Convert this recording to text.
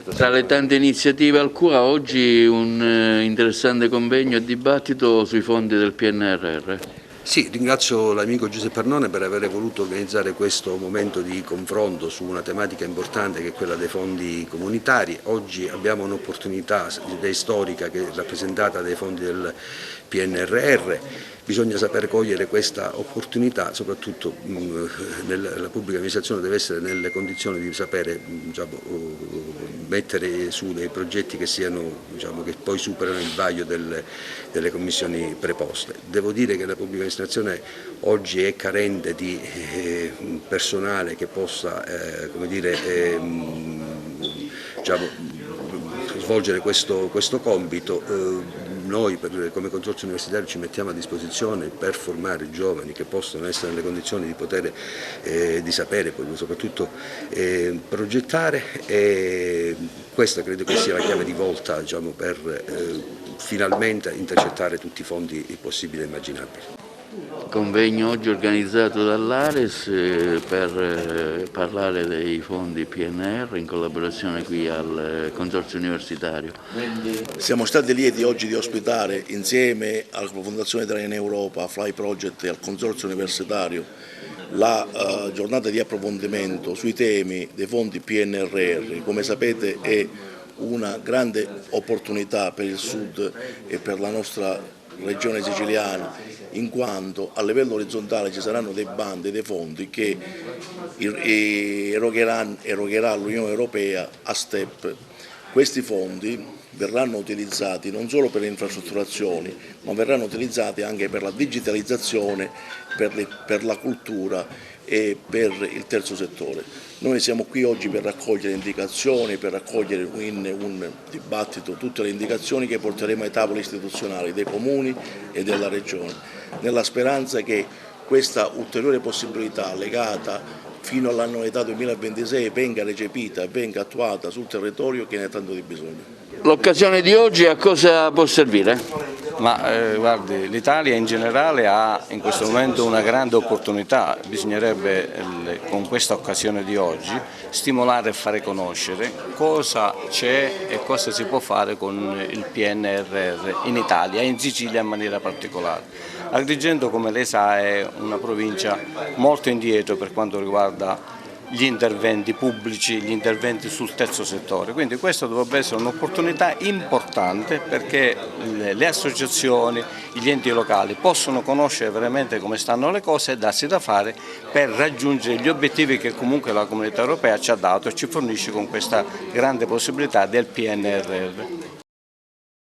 Tra le tante iniziative al CUA oggi un interessante convegno e dibattito sui fondi del PNRR. Sì, ringrazio l'amico Giuseppe Arnone per aver voluto organizzare questo momento di confronto su una tematica importante che è quella dei fondi comunitari. Oggi abbiamo un'opportunità storica che è rappresentata dai fondi del PNRR. Bisogna saper cogliere questa opportunità, soprattutto la pubblica amministrazione deve essere nelle condizioni di sapere mettere su dei progetti che che poi superano il vaglio delle commissioni preposte. Devo dire che la pubblica amministrazione oggi è carente di personale che possa svolgere questo compito. Noi come consorzio universitario ci mettiamo a disposizione per formare i giovani che possono essere nelle condizioni di sapere soprattutto progettare, e questa credo che sia la chiave di volta per finalmente intercettare tutti i fondi possibili e immaginabili. Convegno oggi organizzato dall'Ares per parlare dei fondi PNR in collaborazione qui al Consorzio Universitario. Siamo stati lieti oggi di ospitare insieme alla Fondazione Italiana in Europa, a Fly Project e al Consorzio Universitario la giornata di approfondimento sui temi dei fondi PNRR. Come sapete è una grande opportunità per il Sud e per la nostra regione siciliana, in quanto a livello orizzontale ci saranno dei bandi, dei fondi che erogherà l'Unione Europea a step. Questi fondi verranno utilizzati non solo per le infrastrutturazioni, ma verranno utilizzati anche per la digitalizzazione, per la cultura e per il terzo settore. Noi siamo qui oggi per raccogliere indicazioni, per raccogliere in un dibattito tutte le indicazioni che porteremo ai tavoli istituzionali dei comuni e della regione, nella speranza che questa ulteriore possibilità legata fino all'annualità 2026 venga recepita e venga attuata sul territorio che ne ha tanto di bisogno. L'occasione di oggi a cosa può servire? Guardi, l'Italia in generale ha in questo momento una grande opportunità, bisognerebbe con questa occasione di oggi stimolare e fare conoscere cosa c'è e cosa si può fare con il PNRR in Italia e in Sicilia in maniera particolare. Agrigento, come lei sa, è una provincia molto indietro per quanto riguarda gli interventi pubblici, gli interventi sul terzo settore, quindi questa dovrebbe essere un'opportunità importante perché le associazioni, gli enti locali possono conoscere veramente come stanno le cose e darsi da fare per raggiungere gli obiettivi che comunque la Comunità Europea ci ha dato e ci fornisce con questa grande possibilità del PNRR.